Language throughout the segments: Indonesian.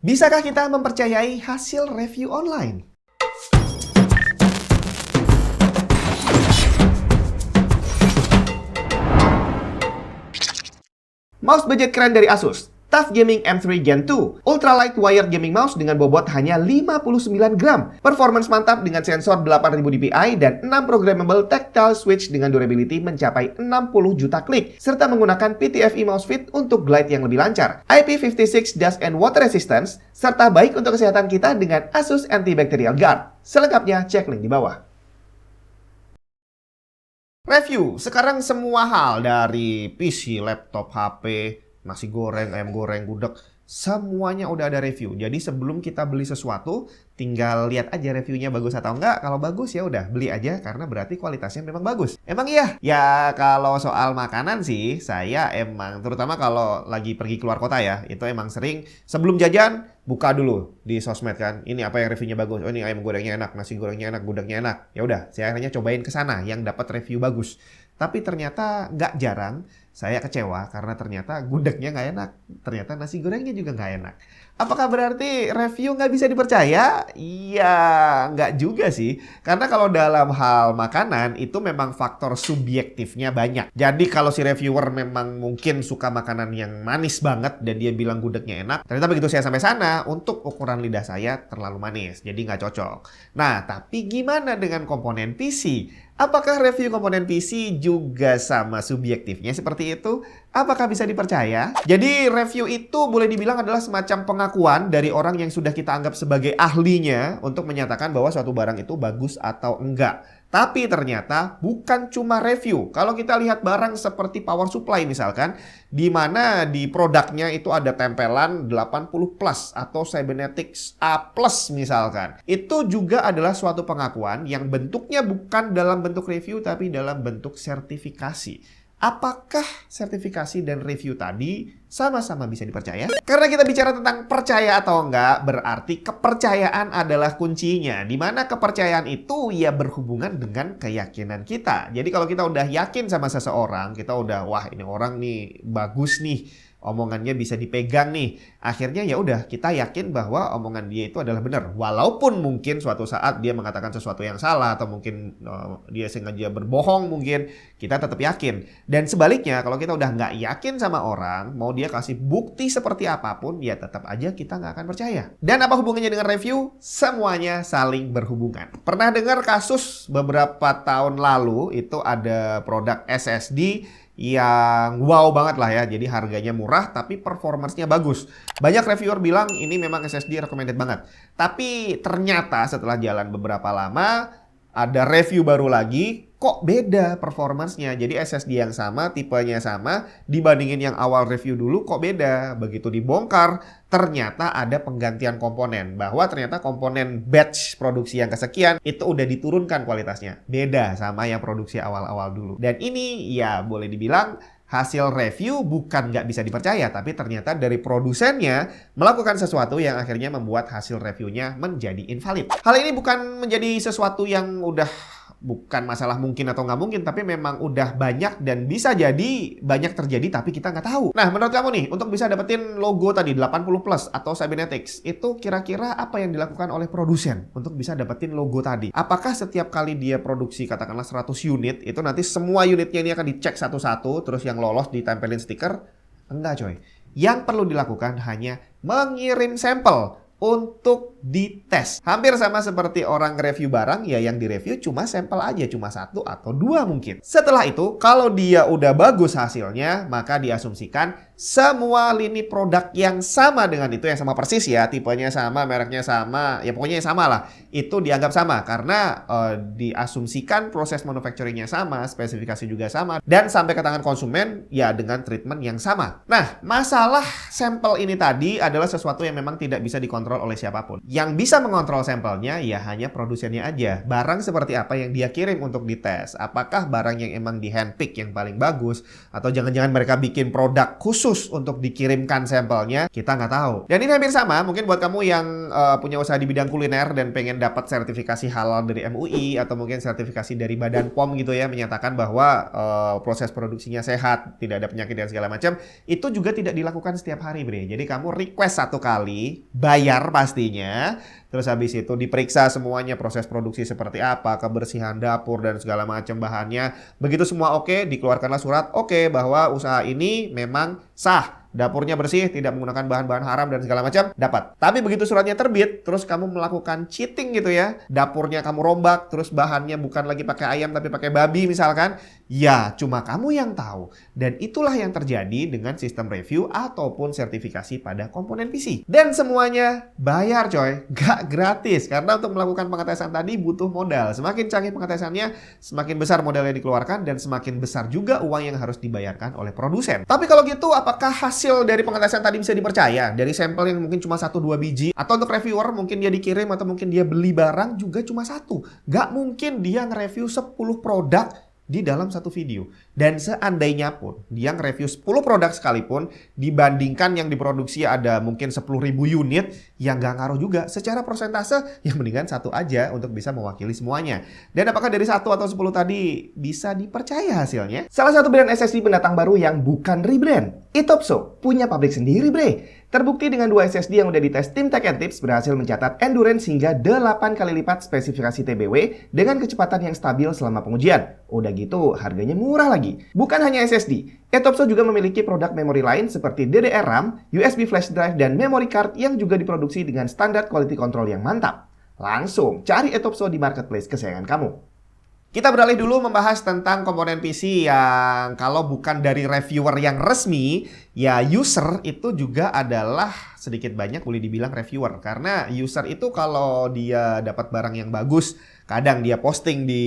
Bisakah kita mempercayai hasil review online? Mouse budget keren dari Asus, TUF Gaming M3 Gen 2, ultralight wired gaming mouse dengan bobot hanya 59 gram, performance mantap dengan sensor 8000 dpi dan 6 programmable tactile switch dengan durability mencapai 60 juta klik, serta menggunakan PTFE mouse fit untuk glide yang lebih lancar, IP56 dust and water resistance, serta baik untuk kesehatan kita dengan Asus Antibacterial Guard. Selengkapnya cek link di bawah. Review, sekarang semua hal dari PC, laptop, HP, nasi goreng, ayam goreng, gudeg, semuanya udah ada review. Jadi sebelum kita beli sesuatu, tinggal lihat aja reviewnya bagus atau enggak. Kalau bagus ya udah beli aja karena berarti kualitasnya memang bagus. Emang iya? Ya kalau soal makanan sih, saya emang terutama kalau lagi pergi keluar kota ya, itu emang sering sebelum jajan buka dulu di sosmed kan. Ini apa yang reviewnya bagus? Oh ini ayam gorengnya enak, nasi gorengnya enak, gudegnya enak. Ya udah, saya akhirnya cobain ke sana yang dapat review bagus. Tapi ternyata nggak jarang saya kecewa karena ternyata gudegnya nggak enak. Ternyata nasi gorengnya juga nggak enak. Apakah berarti review nggak bisa dipercaya? Iya, nggak juga sih. Karena kalau dalam hal makanan itu memang faktor subjektifnya banyak. Jadi kalau si reviewer memang mungkin suka makanan yang manis banget dan dia bilang gudegnya enak, ternyata begitu saya sampai sana, untuk ukuran lidah saya terlalu manis. Jadi nggak cocok. Nah, tapi gimana dengan komponen PC? Apakah review komponen PC juga sama subjektifnya seperti itu? Apakah bisa dipercaya? Jadi review itu boleh dibilang adalah semacam pengakuan dari orang yang sudah kita anggap sebagai ahlinya untuk menyatakan bahwa suatu barang itu bagus atau enggak. Tapi ternyata bukan cuma review. Kalau kita lihat barang seperti power supply misalkan, di mana di produknya itu ada tempelan 80 plus atau cybernetics A plus misalkan. Itu juga adalah suatu pengakuan yang bentuknya bukan dalam bentuk review tapi dalam bentuk sertifikasi. Apakah sertifikasi dan review tadi sama-sama bisa dipercaya? Karena kita bicara tentang percaya atau enggak, berarti kepercayaan adalah kuncinya. Di mana kepercayaan itu ya berhubungan dengan keyakinan kita. Jadi kalau kita udah yakin sama seseorang, kita udah wah ini orang nih bagus nih, omongannya bisa dipegang nih. Akhirnya ya udah kita yakin bahwa omongan dia itu adalah benar. Walaupun mungkin suatu saat dia mengatakan sesuatu yang salah atau mungkin dia sengaja berbohong mungkin, kita tetap yakin. Dan sebaliknya kalau kita udah nggak yakin sama orang, mau dia kasih bukti seperti apapun, ya tetap aja kita nggak akan percaya. Dan apa hubungannya dengan review? Semuanya saling berhubungan. Pernah dengar kasus beberapa tahun lalu itu ada produk SSD yang wow banget lah ya. Jadi harganya murah tapi performance-nya bagus. Banyak reviewer bilang ini memang SSD recommended banget. Tapi ternyata setelah jalan beberapa lama ada review baru lagi, kok beda performance-nya. Jadi SSD yang sama, tipenya sama, dibandingin yang awal review dulu kok beda. Begitu dibongkar, ternyata ada penggantian komponen. Bahwa ternyata komponen batch produksi yang kesekian itu udah diturunkan kualitasnya. Beda sama yang produksi awal-awal dulu. Dan ini ya boleh dibilang hasil review bukan nggak bisa dipercaya, tapi ternyata dari produsennya melakukan sesuatu yang akhirnya membuat hasil reviewnya menjadi invalid. Hal ini bukan menjadi sesuatu yang udah bukan masalah mungkin atau nggak mungkin, tapi memang udah banyak dan bisa jadi banyak terjadi tapi kita nggak tahu. Nah, menurut kamu nih, untuk bisa dapetin logo tadi 80 plus atau cybernetics, itu kira-kira apa yang dilakukan oleh produsen untuk bisa dapetin logo tadi? Apakah setiap kali dia produksi katakanlah 100 unit, itu nanti semua unitnya ini akan dicek satu-satu, terus yang lolos ditempelin stiker? Enggak coy. Yang perlu dilakukan hanya mengirim sampel untuk dites. Hampir sama seperti orang review barang, ya yang direview cuma sampel aja, cuma 1 atau 2 mungkin. Setelah itu, kalau dia udah bagus hasilnya, maka diasumsikan semua lini produk yang sama dengan itu, yang sama persis ya, tipenya sama, mereknya sama, ya pokoknya yang sama lah, itu dianggap sama karena diasumsikan proses manufacturingnya sama, spesifikasi juga sama, dan sampai ke tangan konsumen ya dengan treatment yang sama. Nah, masalah sampel ini tadi adalah sesuatu yang memang tidak bisa dikontrol oleh siapapun. Yang bisa mengontrol sampelnya ya hanya produsennya aja. Barang seperti apa yang dia kirim untuk dites. Apakah barang yang emang di handpick yang paling bagus, atau jangan-jangan mereka bikin produk khusus khusus untuk dikirimkan sampelnya, kita nggak tahu. Dan ini hampir sama, mungkin buat kamu yang punya usaha di bidang kuliner dan pengen dapat sertifikasi halal dari MUI atau mungkin sertifikasi dari Badan POM gitu ya, menyatakan bahwa proses produksinya sehat, tidak ada penyakit dan segala macam, itu juga tidak dilakukan setiap hari, Bre. Jadi kamu request satu kali, bayar pastinya, terus habis itu diperiksa semuanya, proses produksi seperti apa, kebersihan dapur dan segala macam bahannya. Begitu semua oke, dikeluarkanlah surat oke bahwa usaha ini memang sah. Dapurnya bersih, tidak menggunakan bahan-bahan haram dan segala macam, dapat. Tapi begitu suratnya terbit, terus kamu melakukan cheating gitu ya, dapurnya kamu rombak, terus bahannya bukan lagi pakai ayam tapi pakai babi misalkan, ya cuma kamu yang tahu. Dan itulah yang terjadi dengan sistem review ataupun sertifikasi pada komponen PC. Dan semuanya bayar coy, gak gratis. Karena untuk melakukan pengetesan tadi butuh modal. Semakin canggih pengetesannya, semakin besar modal yang dikeluarkan dan semakin besar juga uang yang harus dibayarkan oleh produsen. Tapi kalau gitu, apakah hasil dari pengetesan tadi bisa dipercaya? Dari sampel yang mungkin cuma 1-2 biji, atau untuk reviewer mungkin dia dikirim atau mungkin dia beli barang juga cuma 1. Gak mungkin dia nge-review 10 produk di dalam satu video. Dan seandainya pun dia nge-review 10 produk sekalipun, dibandingkan yang diproduksi ada mungkin 10.000 unit, yang gak ngaruh juga. Secara persentase, yang mendingan 1 aja untuk bisa mewakili semuanya. Dan apakah dari 1 atau 10 tadi bisa dipercaya hasilnya? Salah satu brand SSD pendatang baru yang bukan rebrand, Itopso, punya pabrik sendiri, Bre. Terbukti dengan 2 SSD yang udah dites tim Tech and Tips berhasil mencatat endurance hingga 8 kali lipat spesifikasi TBW dengan kecepatan yang stabil selama pengujian. Udah gitu, harganya murah lagi. Bukan hanya SSD, Itopso juga memiliki produk memori lain seperti DDR-RAM, USB flash drive, dan memory card yang juga diproduksi dengan standar quality control yang mantap. Langsung cari Itopso di marketplace kesayangan kamu. Kita beralih dulu membahas tentang komponen PC yang kalau bukan dari reviewer yang resmi, ya user itu juga adalah sedikit banyak boleh dibilang reviewer. Karena user itu kalau dia dapat barang yang bagus, kadang dia posting di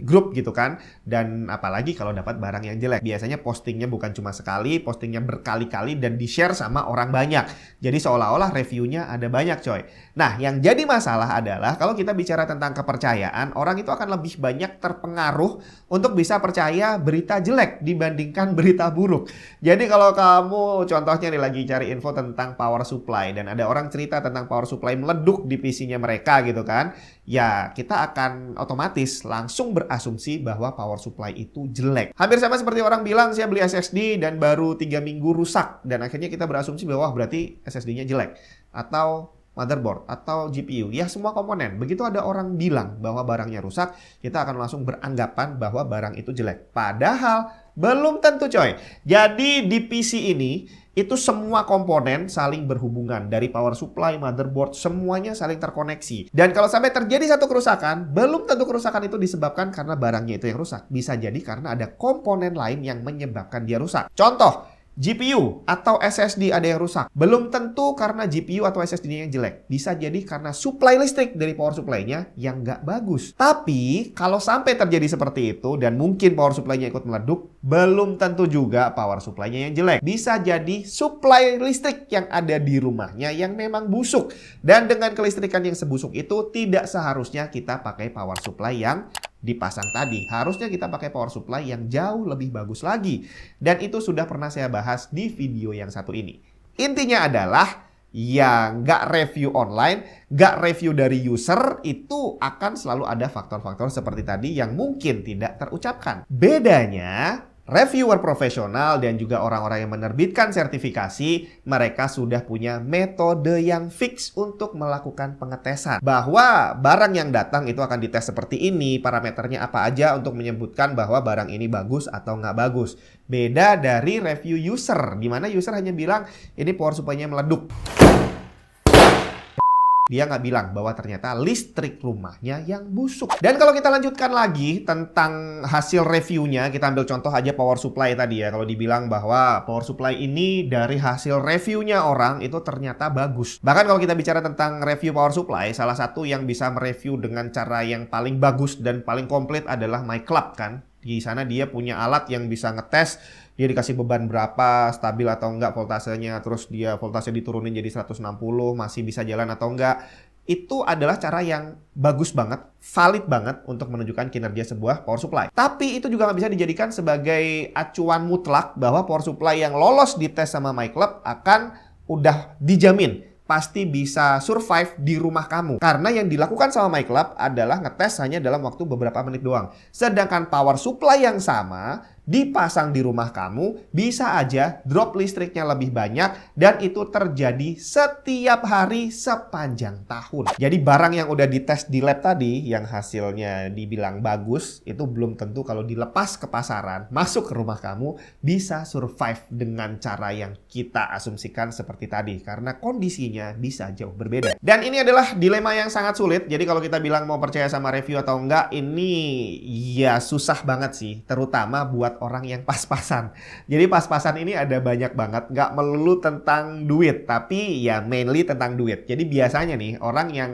grup gitu kan. Dan apalagi kalau dapat barang yang jelek. Biasanya postingnya bukan cuma sekali, postingnya berkali-kali dan di-share sama orang banyak. Jadi seolah-olah reviewnya ada banyak coy. Nah, yang jadi masalah adalah kalau kita bicara tentang kepercayaan, orang itu akan lebih banyak terpengaruh untuk bisa percaya berita jelek dibandingkan berita buruk. Jadi kalau kamu contohnya nih lagi cari info tentang power supply dan ada orang cerita tentang power supply meleduk di PC-nya mereka gitu kan, ya kita akan otomatis langsung berasumsi bahwa power supply itu jelek. Hampir sama seperti orang bilang saya beli SSD dan baru 3 minggu rusak dan akhirnya kita berasumsi bahwa berarti SSD-nya jelek atau motherboard atau GPU, ya semua komponen. Begitu ada orang bilang bahwa barangnya rusak, kita akan langsung beranggapan bahwa barang itu jelek. Padahal belum tentu coy. Jadi di PC ini, itu semua komponen saling berhubungan. Dari power supply, motherboard, semuanya saling terkoneksi. Dan kalau sampai terjadi satu kerusakan, belum tentu kerusakan itu disebabkan karena barangnya itu yang rusak. Bisa jadi karena ada komponen lain yang menyebabkan dia rusak. Contoh, GPU atau SSD ada yang rusak. Belum tentu karena GPU atau SSD-nya yang jelek. Bisa jadi karena supply listrik dari power supply-nya yang nggak bagus. Tapi kalau sampai terjadi seperti itu dan mungkin power supply-nya ikut meleduk, belum tentu juga power supply-nya yang jelek. Bisa jadi supply listrik yang ada di rumahnya yang memang busuk. Dan dengan kelistrikan yang sebusuk itu tidak seharusnya kita pakai power supply yang dipasang tadi. Harusnya kita pakai power supply yang jauh lebih bagus lagi. Dan itu sudah pernah saya bahas di video yang satu ini. Intinya adalah yang nggak review online, nggak review dari user, itu akan selalu ada faktor-faktor seperti tadi yang mungkin tidak terucapkan. Bedanya, reviewer profesional dan juga orang-orang yang menerbitkan sertifikasi, mereka sudah punya metode yang fix untuk melakukan pengetesan. Bahwa barang yang datang itu akan dites seperti ini, parameternya apa aja untuk menyebutkan bahwa barang ini bagus atau nggak bagus. Beda dari review user, di mana user hanya bilang ini power supply-nya meleduk. Dia nggak bilang bahwa ternyata listrik rumahnya yang busuk. Dan kalau kita lanjutkan lagi tentang hasil reviewnya, kita ambil contoh aja power supply tadi ya. Kalau dibilang bahwa power supply ini dari hasil reviewnya orang itu ternyata bagus. Bahkan kalau kita bicara tentang review power supply, salah satu yang bisa mereview dengan cara yang paling bagus dan paling komplit adalah MyClub kan. Di sana dia punya alat yang bisa ngetes, dia dikasih beban berapa, stabil atau enggak voltasenya, terus dia voltase diturunin jadi 160, masih bisa jalan atau enggak. itu adalah cara yang bagus banget, valid banget untuk menunjukkan kinerja sebuah power supply. Tapi itu juga nggak bisa dijadikan sebagai acuan mutlak bahwa power supply yang lolos di tes sama MyClub akan udah dijamin pasti bisa survive di rumah kamu. Karena yang dilakukan sama MyClub adalah ngetes hanya dalam waktu beberapa menit doang. Sedangkan power supply yang sama dipasang di rumah kamu, bisa aja drop listriknya lebih banyak dan itu terjadi setiap hari sepanjang tahun. Jadi barang yang udah dites di lab tadi yang hasilnya dibilang bagus, itu belum tentu kalau dilepas ke pasaran, masuk ke rumah kamu, bisa survive dengan cara yang kita asumsikan seperti tadi. Karena kondisinya bisa jauh berbeda. Dan ini adalah dilema yang sangat sulit. Jadi kalau kita bilang mau percaya sama review atau enggak, ini ya susah banget sih. Terutama buat orang yang pas-pasan. Jadi pas-pasan ini ada banyak banget. Nggak melulu tentang duit, tapi ya mainly tentang duit. Jadi biasanya nih orang yang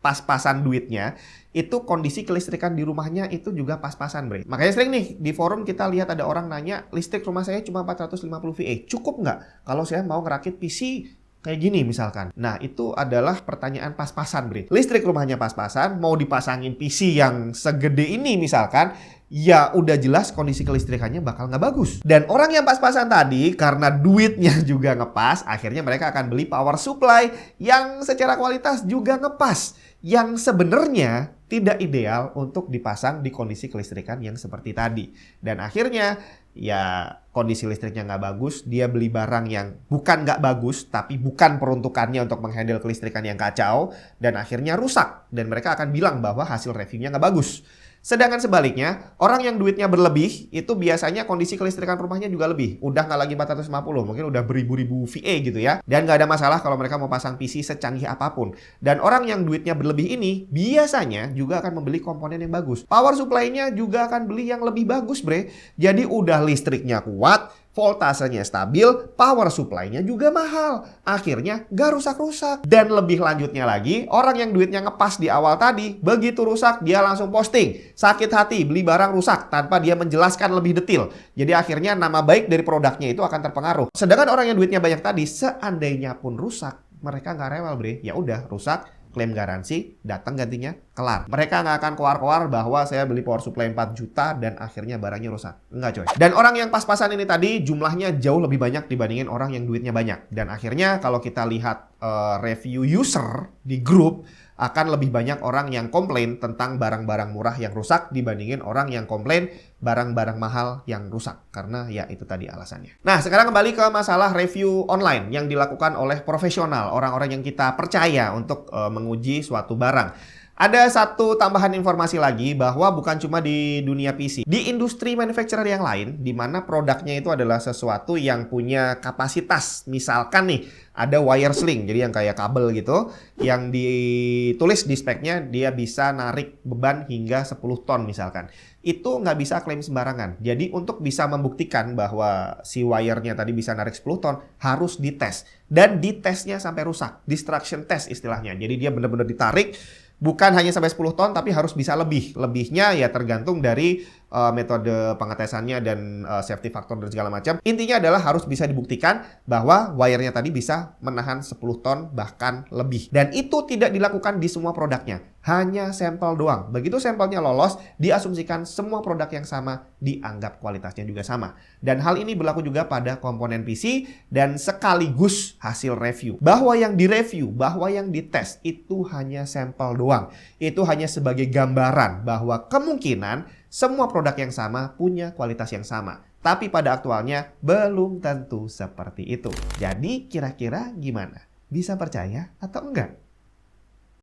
pas-pasan duitnya, itu kondisi kelistrikan di rumahnya itu juga pas-pasan, Bre. Makanya sering nih di forum kita lihat ada orang nanya, listrik rumah saya cuma 450 VA. Cukup nggak kalau saya mau ngerakit PC kayak gini misalkan? Nah, itu adalah pertanyaan pas-pasan, Bre. Listrik rumahnya pas-pasan, mau dipasangin PC yang segede ini misalkan, ya udah jelas kondisi kelistrikannya bakal nggak bagus. Dan orang yang pas-pasan tadi, karena duitnya juga ngepas, akhirnya mereka akan beli power supply yang secara kualitas juga ngepas. Yang sebenarnya tidak ideal untuk dipasang di kondisi kelistrikan yang seperti tadi. Dan akhirnya ya kondisi listriknya nggak bagus, dia beli barang yang bukan nggak bagus, tapi bukan peruntukannya untuk menghandle kelistrikan yang kacau, dan akhirnya rusak. Dan mereka akan bilang bahwa hasil reviewnya nggak bagus. Sedangkan sebaliknya, orang yang duitnya berlebih, itu biasanya kondisi kelistrikan rumahnya juga lebih. Udah nggak lagi 450, mungkin udah beribu-ribu VA gitu ya. Dan nggak ada masalah kalau mereka mau pasang PC secanggih apapun. Dan orang yang duitnya berlebih ini, biasanya juga akan membeli komponen yang bagus. Power supply-nya juga akan beli yang lebih bagus, Bre. Jadi udah listriknya kuat, voltasenya stabil, power supply-nya juga mahal. Akhirnya gak rusak-rusak. Dan lebih lanjutnya lagi, orang yang duitnya ngepas di awal tadi, begitu rusak dia langsung posting. Sakit hati beli barang rusak tanpa dia menjelaskan lebih detail. Jadi akhirnya nama baik dari produknya itu akan terpengaruh. Sedangkan orang yang duitnya banyak tadi, seandainya pun rusak, mereka nggak rewel, Bre. Ya udah, rusak, klaim garansi, datang gantinya, kelar. Mereka nggak akan keluar-keluar bahwa saya beli power supply 4 juta dan akhirnya barangnya rusak. Enggak, coy. Dan orang yang pas-pasan ini tadi jumlahnya jauh lebih banyak dibandingin orang yang duitnya banyak. Dan akhirnya kalau kita lihat review user di grup, akan lebih banyak orang yang komplain tentang barang-barang murah yang rusak dibandingin orang yang komplain barang-barang mahal yang rusak. Karena ya itu tadi alasannya. Nah, sekarang kembali ke masalah review online yang dilakukan oleh profesional, orang-orang yang kita percaya untuk menguji suatu barang. Ada satu tambahan informasi lagi bahwa bukan cuma di dunia PC. Di industri manufacturer yang lain, di mana produknya itu adalah sesuatu yang punya kapasitas. Misalkan nih, ada wire sling, jadi yang kayak kabel gitu, yang ditulis di speknya dia bisa narik beban hingga 10 ton misalkan. Itu nggak bisa klaim sembarangan. Jadi untuk bisa membuktikan bahwa si wire-nya tadi bisa narik 10 ton, harus dites. Dan ditesnya sampai rusak. Destruction test istilahnya. Jadi dia benar-benar ditarik, bukan hanya sampai 10 ton, tapi harus bisa lebih. Lebihnya ya tergantung dari metode pengetesannya dan safety factor dan segala macam. Intinya adalah harus bisa dibuktikan bahwa wire-nya tadi bisa menahan 10 ton bahkan lebih. Dan itu tidak dilakukan di semua produknya. Hanya sampel doang. Begitu sampelnya lolos, diasumsikan semua produk yang sama dianggap kualitasnya juga sama. Dan hal ini berlaku juga pada komponen PC dan sekaligus hasil review. Bahwa yang direview, bahwa yang dites itu hanya sampel doang. Itu hanya sebagai gambaran bahwa kemungkinan semua produk yang sama punya kualitas yang sama. Tapi pada aktualnya belum tentu seperti itu. Jadi kira-kira gimana? Bisa percaya atau enggak?